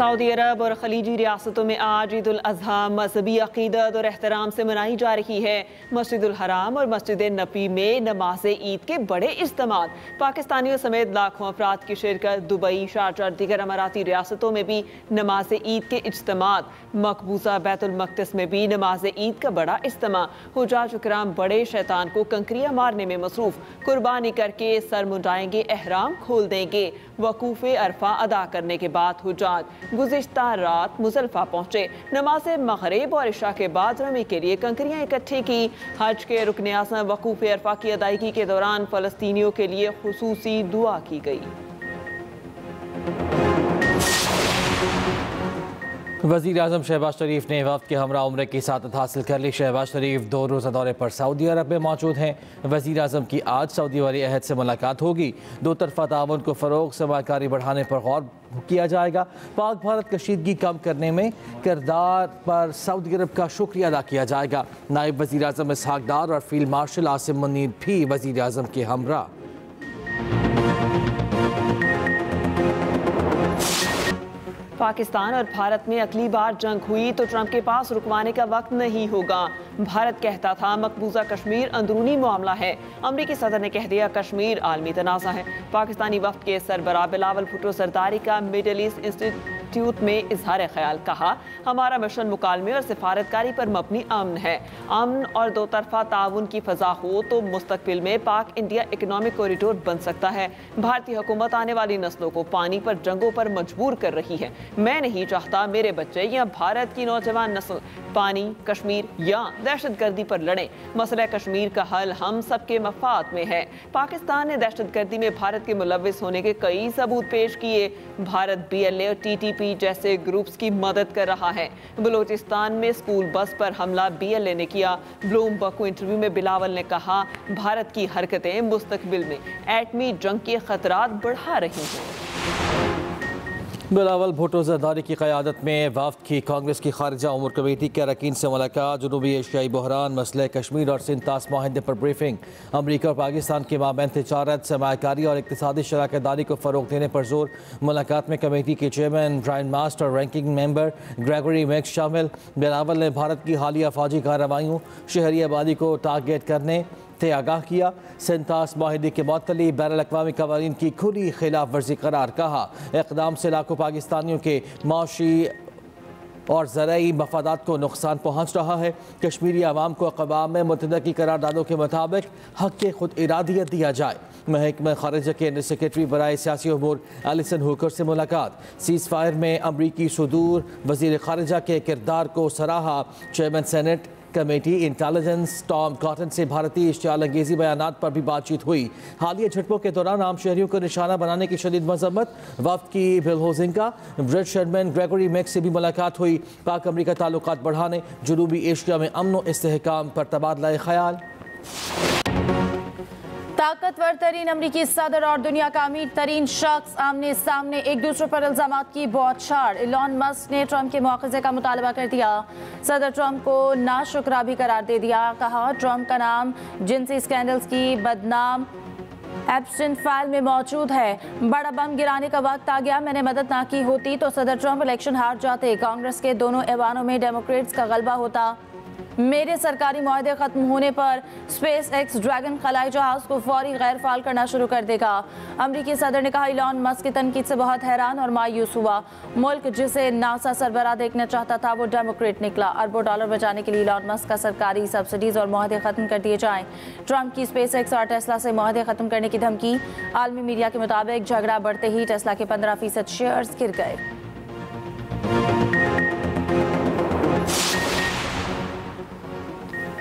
Saudi अरब और खलीजी रियासतों में आज ईद उल अज़हा मजहबी अकीदत और एहतराम से मनाई जा रही है। मस्जिदुल हराम और मस्जिद नबी में नमाज ईद के बड़े इज्तिमा, पाकिस्तानियों समेत लाखों अफराद की शिरकत। दुबई, शारजाह और दीगर अमाराती रियासतों में भी नमाज ईद के इज्तिमा। मकबूजा बैतुल मक़दिस में भी नमाज ईद का बड़ा इज्तिमा। हुज्जाज इकराम बड़े शैतान को कंकरियां मारने में मसरूफ, कुर्बानी करके सर मुंडाएंगे, एहराम खोल देंगे। वकूफ़े अरफा अदा करने के बाद हुज्जाज गुज़िश्ता रात मुज़ल्फ़ा पहुंचे। नमाज मग़रिब और इशा के बाद रमी के लिए कंकरियां इकट्ठी की। हज के रुकन आज़म वकूफ़े अरफा की अदायगी के दौरान फ़लस्तीनियों के लिए खुसूसी दुआ की गई। वज़ीर आज़म शहबाज शरीफ ने वफ़द के हमरा उम्र की सआदत हासिल कर ली। शहबाज शरीफ 2 रोज़ा दौरे पर सऊदी अरब में मौजूद हैं। वज़ीर आज़म की आज सऊदी वली अहद से मुलाकात होगी। 2 तरफ़ा ताउन को फ़रोग़, सरमाकारी बढ़ाने पर गौर किया जाएगा। पाक भारत कशीदगी कम करने में किरदार पर सऊदी अरब का शुक्रिया अदा किया जाएगा। नायब वज़ीर आज़म इसहाक़ डार और फील्ड मार्शल आसिम मुनीर भी वज़ीर आज़म के हमरा। पाकिस्तान और भारत में अगली बार जंग हुई तो ट्रंप के पास रुकवाने का वक्त नहीं होगा। भारत कहता था मकबूजा कश्मीर अंदरूनी मामला है। अमरीकी सदर ने कह दिया कश्मीर आलमी तनाज़ा है। पाकिस्तानी वफ्द के सरबराह बिलावल भुट्टो सरदारी का मिडल ईस्ट इंस्टीट्यूट में इजहार ख्याल, कहा हमारा मिशन मुकालमे और सिफारतकारी पर मबनी अमन है। अमन और 2 तरफा ताउन की फ़ज़ा हो तो मुस्तकबिल में पाक इंडिया इकनॉमिक कॉरिडोर बन सकता है। भारतीय हुकूमत आने वाली नस्लों को पानी पर जंगों पर मजबूर कर रही है। मैं नहीं चाहता मेरे बच्चे या भारत की नौजवान नस्ल पानी, कश्मीर या दहशतगर्दी पर लड़ें। मसला कश्मीर का हल हम सबके मफाद में है। पाकिस्तान ने दहशतगर्दी में भारत के मुलव्विस होने के कई सबूत पेश किए। भारत BLA और TTP जैसे ग्रुप्स की मदद कर रहा है। बलूचिस्तान में स्कूल बस पर हमला BLA ने किया। ब्लूमबर्ग को इंटरव्यू में बिलावल ने कहा भारत की हरकतें मुस्तकबिल में एटमी जंग के खतरात बढ़ा रही हैं। बिलावल भुट्टो ज़रदारी की क़यादत में वफ़द की कांग्रेस की खारिजा उमूर कमेटी के अरकान से मुलाकात। जनूबी एशियाई बहरान, मसले कश्मीर और सिंध तास माहिदे पर ब्रीफिंग। अमरीका और पाकिस्तान के माबैन तिजारत, सरमायाकारी और इक़्तिसादी शराकतदारी को फ़रोग़ देने पर जोर। मुलाकात में कमेटी के चेयरमैन ब्रायन मास्ट और रैंकिंग मेंबर ग्रेगरी मैक्स शामिल। बिलावल ने भारत की हालिया फ़ौजी कार्रवाइयों, शहरी आबादी को टारगेट करने से आगाह किया। सिंतास माहिदे के मुअत्तली बैनुल अक़वामी क़वानीन की खुली खिलाफ वर्जी करार, कहा इक़दाम से लाखों पाकिस्तानियों के माशी और ज़राई मफादात को नुकसान पहुँच रहा है। कश्मीरी अवाम को अक़वाम में मुत्तहिदा की करारदादों के मुताबिक हक़ खुद इरादियत दिया जाए। महकमा ख़ारिजा के अंडर सेक्रेटरी बराए सियासी उमूर एलिसन हुकर से मुलाकात। सीज़ फायर में अमरीकी सुदूर वज़ीर ख़ारिजा के किरदार को सराहा। Chairman senate committee intelligence Tom cotton से भारतीय इश्तियाल अंगेज़ी बयानात पर भी बातचीत हुई। हालिया झड़पों के दौरान आम शहरियों को निशाना बनाने की शदीद मज़म्मत। वफ़द की बिल होजिंका, ब्रिटिश चेयरमैन ग्रेगरी मैक्स से भी मुलाकात हुई। पाक अमरीका ताल्लुकात बढ़ाने, जनूबी एशिया में अमन व इस्तेहकाम पर तबादला ख्याल। ताकतवर तरीन अमरीकी सदर और दुनिया का अमीर तरीन शख्स आमने सामने एक दूसरे पर इल्जामात की बौछार। इलॉन मस्क ने ट्रंप के मुआवजे का मुतालबा कर दिया। सदर ट्रंप को नाशुक्रा भी करार दे दिया। कहा ट्रंप का नाम जिनसी स्कैंडल्स की बदनाम एब्स्टेन फाइल में मौजूद है। बड़ा बम गिराने का वक्त आ गया। मैंने मदद ना की होती तो सदर ट्रंप इलेक्शन हार जाते। कांग्रेस के दोनों ऐवानों में डेमोक्रेट्स का गलबा होता। मेरे सरकारी मुआहदे खत्म होने पर SpaceX ड्रैगन खलाई जहाज को फौरी गैर फाल करना शुरू कर देगा। अमरीकी सदर ने कहा इलॉन मस्क की तनकीद से बहुत हैरान और मायूस हुआ। मुल्क जिसे नासा सरबराह देखना चाहता था वो डेमोक्रेट निकला। अरबों डॉलर बचाने के लिए इलॉन मस्क का सरकारी सब्सिडीज और मुआहदे खत्म कर दिए जाएं। ट्रंप की SpaceX और टेस्ला से मुआहदे खत्म करने की धमकी। आलमी मीडिया के मुताबिक झगड़ा बढ़ते ही टेस्ला के 15% शेयर्स गिर गए।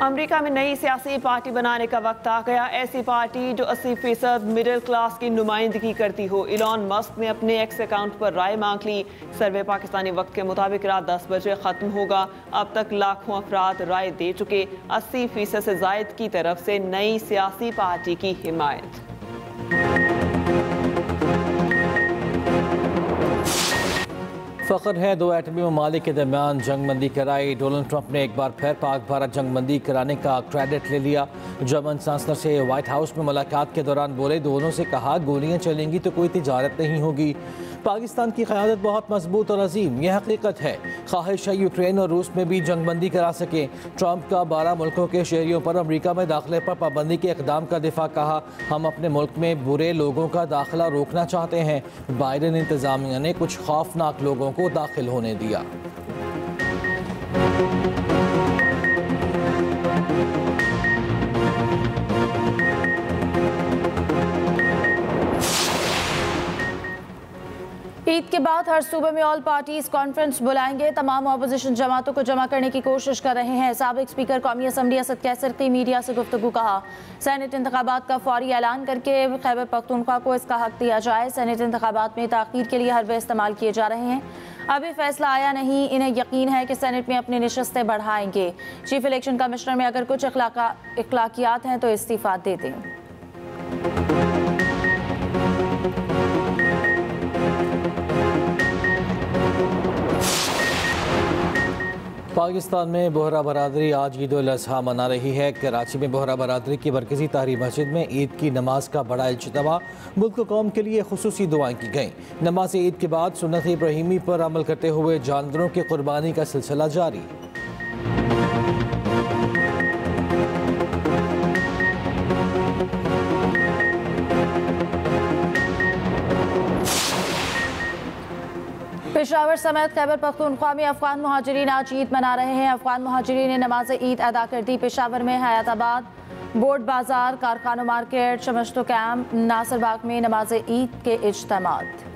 अमेरिका में नई सियासी पार्टी बनाने का वक्त आ गया। ऐसी पार्टी जो 80% मिडिल क्लास की नुमाइंदगी करती हो। इलॉन मस्क ने अपने एक्स अकाउंट पर राय मांग ली। सर्वे पाकिस्तानी वक्त के मुताबिक रात 10 बजे ख़त्म होगा। अब तक लाखों अफराद राय दे चुके। 80% से ज़ायद की तरफ से नई सियासी पार्टी की हिमायत। फ़ख्र है 2 एटमी ममालिक के दरमियान जंगबंदी कराई। डोनाल्ड ट्रंप ने एक बार फिर पाक भारत जंगबंदी कराने का क्रेडिट ले लिया। जर्मन चांसलर से व्हाइट हाउस में मुलाकात के दौरान बोले, दोनों से कहा गोलियां चलेंगी तो कोई तिजारत नहीं होगी। पाकिस्तान की क़यादत बहुत मजबूत और अजीम, यह हकीकत है। ख्वाहिश है यूक्रेन और रूस में भी जंगबंदी करा सकें। ट्रंप का 12 मुल्कों के शहरियों पर अमरीका में दाखिले पर पाबंदी के इक़दाम का दिफा। कहा, हम अपने मुल्क में बुरे लोगों का दाखिला रोकना चाहते हैं। बाइडेन इंतज़ामिया ने कुछ खौफनाक लोगों को दाखिल होने दिया। ईद के बाद हर सूबे में ऑल पार्टीज कॉन्फ्रेंस बुलाएंगे। तमाम अपोजिशन जमातों को जमा करने की कोशिश कर रहे हैं। साबिक स्पीकर कौमी असम्बली असद कैसर की मीडिया से गुफ्तगू। कहा, सेनेट इंतखाबात का फौरी ऐलान करके खैबर पख्तूनख्वा को इसका हक दिया जाए। सेनेट इंतखाबात में ताख़ीर के लिए हरबे इस्तेमाल किए जा रहे हैं। अभी फैसला आया नहीं, इन्हें यकीन है कि सेनेट में अपनी नशस्तें बढ़ाएंगे। चीफ इलेक्शन कमिश्नर में अगर कुछ इख्लाकियात हैं तो इस्तीफा दे दें। पाकिस्तान में बोहरा बरादरी आज ईद उल अज़हा मना रही है। कराची में बोहरा बरादरी की मरकज़ी ताहरी मस्जिद में ईद की नमाज का बड़ा इज्तिमा। मुल्क व कौम के लिए खुसूसी दुआएं की गईं। नमाज ईद के बाद सुन्नत इब्राहीमी पर अमल करते हुए जानवरों की कुर्बानी का सिलसिला जारी। पेशावर समेत खैबर पख्तूनख्वा में अफगान मुहाजिरीन आज ईद मना रहे हैं। अफगान मुहाजिरीन ने नमाज ईद अदा कर दी। पेशावर में हयाताबाद, बोर्ड बाजार, कारखानों मार्केट, शमश्तो कैंप, नासिर बाग में नमाज ईद के इज्तिमात।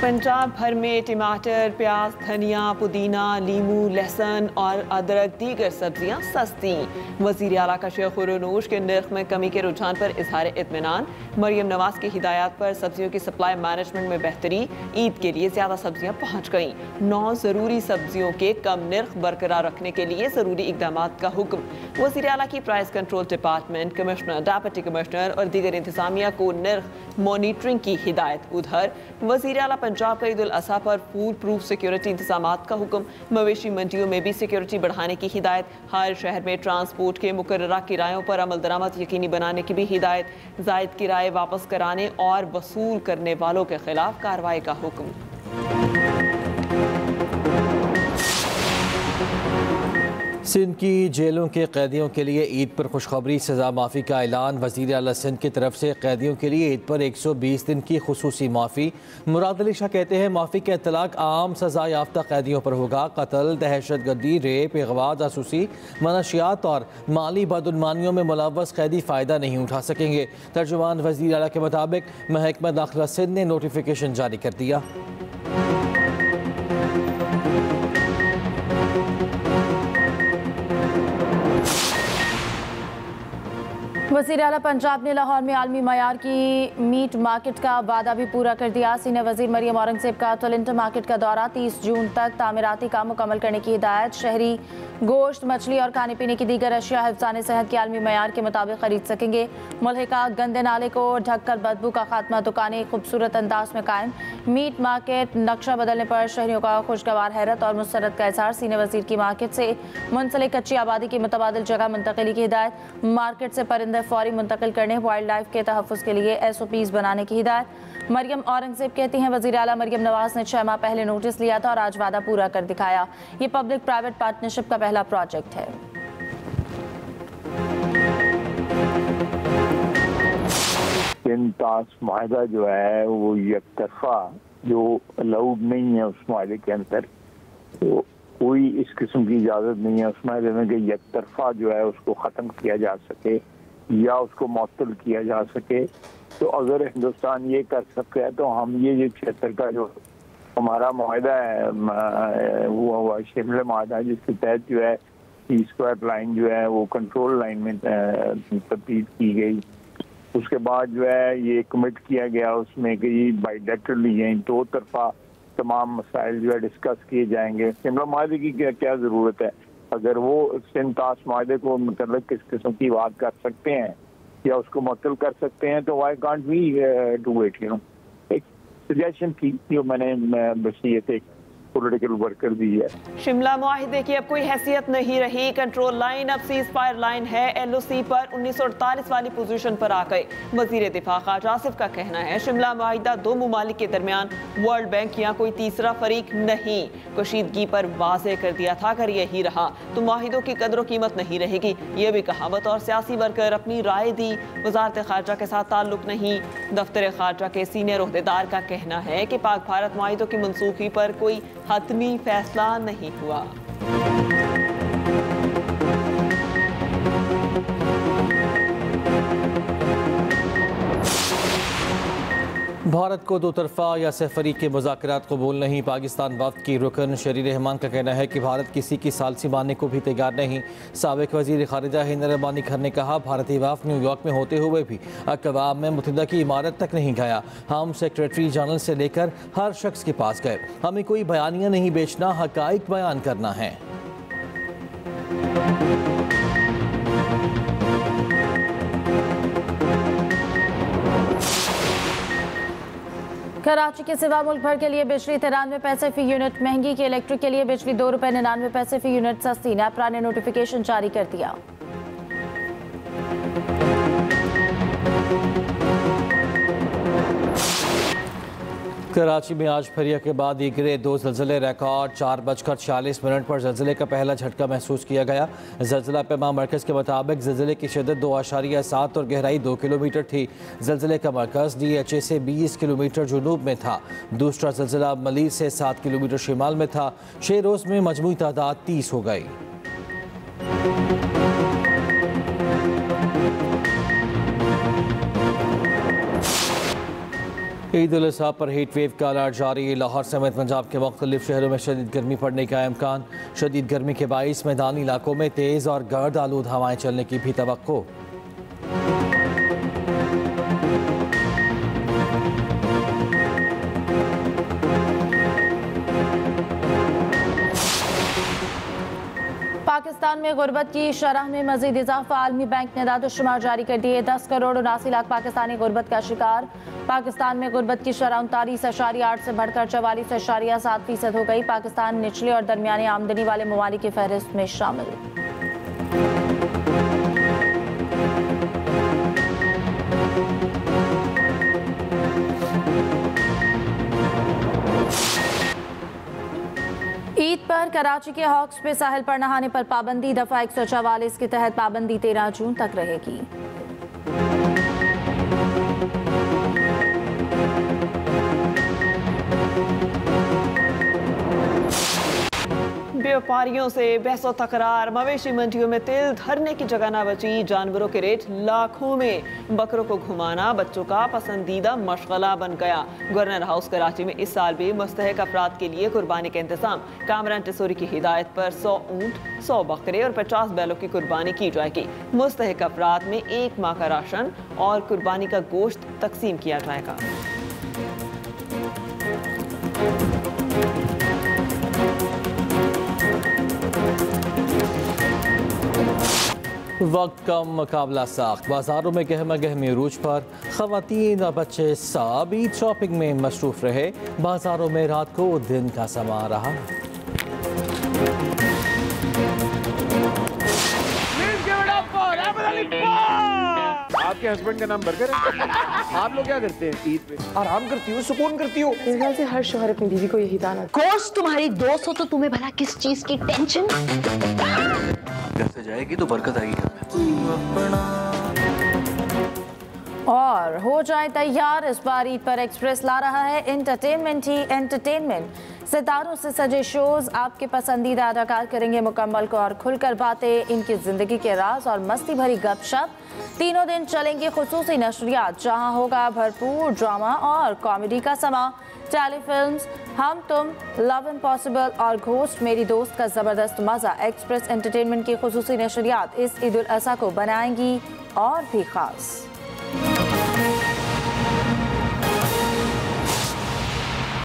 पंजाब भर में टमाटर, प्याज, धनिया, पुदीना, लीमू, लहसुन और अदरक दीगर सब्जियां सस्ती। वज़ीर आला का शेख-उर-नूश के नर्ख में कमी के रुझान पर इजहार इत्मीनान। मरियम नवाज की हिदायत पर सब्जियों की सप्लाई मैनेजमेंट में बेहतरी। ईद के लिए ज़्यादा सब्जियां पहुँच गईं। 9 ज़रूरी सब्जियों के कम नर्ख बरकरार रखने के लिए ज़रूरी इक़दाम का हुक्म। वज़ीर आला की price control department, commissioner, deputy commissioner और दीगर इंतजामिया को नर्ख मॉनिटरिंग की हिदायत। उधर वज़ीर आला पंजाब का ईद उल अज़हा पर फूड प्रूफ सिक्योरिटी इंतजामात का हुक्म। मवेशी मंडियों में भी सिक्योरिटी बढ़ाने की हिदायत। हर शहर में ट्रांसपोर्ट के मुकर्ररा किरायों पर अमल दरामद यकीनी बनाने की भी हिदायत। जायद किराए वापस कराने और वसूल करने वालों के खिलाफ कार्रवाई का हुक्म। सिंध की जेलों के कैदियों के लिए ईद पर खुशखबरी, सज़ा माफ़ी का ऐलान। वज़ीर आला सिंध की तरफ से कैदियों के लिए ईद पर 120 दिन की खुसूसी माफ़ी। मुराद अली शाह कहते हैं, माफ़ी का इतलाक आम सज़ा याफ्ता कैदियों पर होगा। कत्ल, दहशतगर्दी, रेप, अगवा, जासूसी, मनशियात और माली बदउनमानियों में मुलव्वस कैदी फ़ायदा नहीं उठा सकेंगे। तर्जुमान वज़ीर आला के मुताबिक महकमा दाखिला सिंध ने नोटिफिकेशन जारी कर दिया। वज़ीर आला पंजाब ने लाहौर में आलमी मयार की मीट मार्केट का वादा भी पूरा कर दिया। सीनियर वज़ीर मरियम औरंगज़ेब का टोरंटो मार्केट का दौरा। 30 जून तक तामीराती काम मुकम्मल करने की हिदायत। शहरी गोश्त, मछली और खाने पीने की दीगर अशिया हिफ्ज़ान सेहत के आलमी मयार के मुताबिक खरीद सकेंगे। मुल्हिका गंदे नाले को ढककर बदबू का खात्मा। दुकानें खूबसूरत अंदाज में कायम। मीट मार्केट नक्शा बदलने पर शहरियों का खुशगवार हैरत और मुस्तरद का इज़हार। सीनियर वज़ीर की मार्केट से मुंसलिक कच्ची आबादी की मुतबादिल जगह मुंतकिली की हिदायत। मार्केट से परिंदे फौरी मुंतकिल करने, वाइल्ड लाइफ के तहफ़्फ़ुज़ के लिए SOPs बनाने की हिदायत। मरियम औरंगज़ेब कहती हैं, वज़ीर आला मरियम नवाज ने 6 माह पहले नोटिस लिया था और आज वादा पूरा कर दिखाया। ये पब्लिक प्राइवेट पार्टनरशिप का पहला प्रोजेक्ट है। तास माहिदा जो है वो एक तरफा जो अलाउड नहीं है उस माहिदे के अंदर, तो कोई इस किस्म की इजाज़त नहीं है उस माहिदे में कि एक तरफा जो है उसको ख़त्म किया जा सके या उसको मुअत्तल किया जा सके। तो अगर हिंदुस्तान ये कर सके तो हम ये क्षेत्र का जो हमारा माहिदा है वो हुआ शिमला माहिदा, जिसके तहत जो है T² लाइन जो है वो कंट्रोल लाइन में तब्दील की गई। उसके बाद जो है ये कमिट किया गया उसमें कि बाइलेटरली यानी 2 तरफा तमाम मसाइल जो है डिस्कस किए जाएंगे। शिमला माहिदे की क्या ज़रूरत है? अगर वो सिंध तास माहिदे को मतलब किस किस्म की बात कर सकते हैं या उसको मुअत्तल कर सकते हैं, तो why can't we do it, you know. एक सजेशन थी जो मैंने बस ये थे पॉलिटिकल वर्कर भी है। शिमला मुआहिदे की अब कोई हैसियत नहीं रही। कंट्रोल लाइन अब सीज फायर लाइन है। LOC पर 1948 वाली पोजीशन पर आ गए। वजीर दिफा ख्वाजा आसिफ का कहना है शिमला मुआहिदा दो मुमालिक के दरमियान वर्ल्ड बैंक या कोई तीसरा फरीक नहीं। कशीदगी पर वाजे कर दिया था, अगर यही रहा तो मुआहिदों की कदर कीमत नहीं रहेगी। ये भी कहा बतौर सियासी वर्कर अपनी राय दी। वजारत खारजा के साथ ताल्लुक नहीं। दफ्तर खारजा के सीनियर ओहदेदार का कहना है कि पाक भारत मुआहिदों की मनसूखी पर कोई हतमी फैसला नहीं हुआ। भारत को दो तरफा या सफरी के मुज़ाकरात कबूल नहीं। पाकिस्तान वफ्द की रुकन शरीर रहमान का कहना है कि भारत किसी की सालसी मानने को भी तैयार नहीं। साबिक वज़ीर ख़ारिजा हिंद अरबानी खान ने कहा भारतीय वफ्द न्यूयॉर्क में होते हुए भी अक़वाम मुत्तहिदा की इमारत तक नहीं गया। हम सेक्रेटरी जनरल से लेकर हर शख्स के पास गए। हमें कोई बयानियाँ नहीं बेचना, हक़ाइक़ बयान करना है। कराची के सिवा मुल्क भर के लिए बिजली 93 पैसे फी यूनिट महंगी की। इलेक्ट्रिक के लिए बिजली ₹2.99 फी यूनिट सस्ती। नेपरा ने नोटिफिकेशन जारी कर दिया। कराची में आज फरिया के बाद गिरे 2 ज़लज़ले। रिकॉर्ड 4:46 पर ज़लज़ले का पहला झटका महसूस किया गया। ज़लज़ला पैमा मरकज़ के मुताबिक ज़लज़ले की शिद्दत 2.7 और गहराई 2 किलोमीटर थी। ज़लज़ले का मरकज़ DHA से 20 किलोमीटर जुनूब में था। दूसरा ज़लज़ला मलीर से 7 किलोमीटर शिमाल में था। 6 रोज़ में मजमूई तादाद 30 हो गई। ईद उल अज़हा पर हीट वेव का अलर्ट जारी। लाहौर समेत पंजाब के मुख्तलिफ शहरों में शदीद गर्मी पड़ने का इम्कान। शदीद गर्मी के बाइस मैदानी इलाकों में तेज़ और गर्द आलूद हवाएं चलने की भी तवक्को। पाकिस्तान में गुर्बत की शरह में मजीद इजाफा। आलमी बैंक ने दादुशुमार जारी कर दिए। 10 करोड़ 79 लाख पाकिस्तानी गुर्बत का शिकार। पाकिस्तान में गुर्बत की शरह 39.8 से बढ़कर 44.7% हो गई। पाकिस्तान निचले और दरमियानी आमदनी वाले ममालिक की फहरिस्त में शामिल। ईद पर कराची के हॉक्स पे साहिल पर नहाने पर पाबंदी। दफा 144 के तहत पाबंदी 13 जून तक रहेगी। व्यापारियों से बहसो तकरार। मवेशी मंडियों में तिल धरने की जगह न बची। जानवरों के रेट लाखों में। बकरों को घुमाना बच्चों का पसंदीदा मशगला बन गया। गवर्नर हाउस कराची में इस साल भी मुस्तहिक अफराद के लिए कुर्बानी का इंतजाम। कामरान टिसोरी की हिदायत पर 100 ऊँट, 100 बकरे और 50 बैलों की कुर्बानी की जाएगी। मुस्तहिक अफराद में 1 माह का राशन और कुर्बानी का गोश्त तकसीम किया जाएगा। वक्त कम मुकाबला साख्त। बाजारों में गहमा गहमी अरूज पर। ख़वातीन और बच्चे सब ईद शॉपिंग में मसरूफ रहे। बाजारों में रात को दिन का समा रहा। आपके हस्बैंड का नाम बर्गर है। आप लोग क्या करते हैं ईद पे? आराम करती हो, सुकून करती हो। मेरे ख्याल से हर शौहर अपनी बीवी को यही ताना। कोर्स तुम्हारी दोस्त हो तो तुम्हें भला किस चीज की टेंशन? घर से जाएगी तो बरकत आएगी। और हो जाए तैयार, इस बार ईद पर एक्सप्रेस ला रहा है एंटरटेनमेंट ही एंटरटेनमेंट। सितारों से सजे शोज, आपके पसंदीदा अदाकार करेंगे मुकम्मल को और खुलकर बातें, इनकी जिंदगी के राज और मस्ती भरी गपशप। तीनों दिन चलेंगे खुसूसी नशरियात, जहां होगा भरपूर ड्रामा और कॉमेडी का समा। टेलीफिल्म्स हम तुम, लव इम्पॉसिबल और घोस्ट मेरी दोस्त का जबरदस्त मजा। एक्सप्रेस एंटरटेनमेंट की खुसूसी नशरियात इस ईद उल अज़हा को बनाएंगी और भी खास।